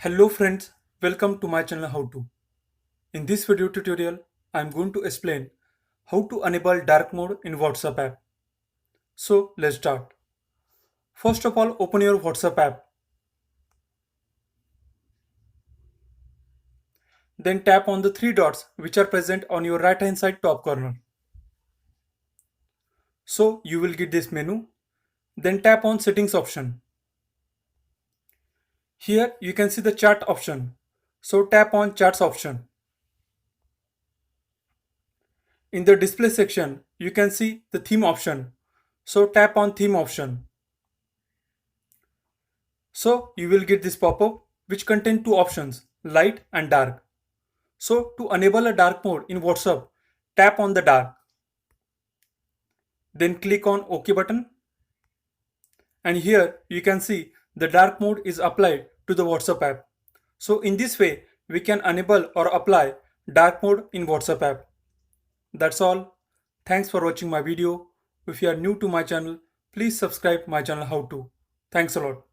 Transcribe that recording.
Hello friends, welcome to my channel How To. In this video tutorial, I am going to explain how to enable dark mode in WhatsApp app. So let's start. First of all, open your WhatsApp app. Then tap on the three dots which are present on your right hand side top corner. So you will get this menu. Then tap on settings option. Here you can see the chat option. So tap on chats option. In the display section, you can see the theme option. So tap on theme option. So you will get this pop-up which contain two options, light and dark. So to enable a dark mode in WhatsApp, tap on the dark. Then click on OK button. And here you can see the dark mode is applied to the WhatsApp app. So in this way, we can enable or apply dark mode in WhatsApp app. That's all. Thanks for watching my video. If you are new to my channel, please subscribe my channel How To. Thanks a lot.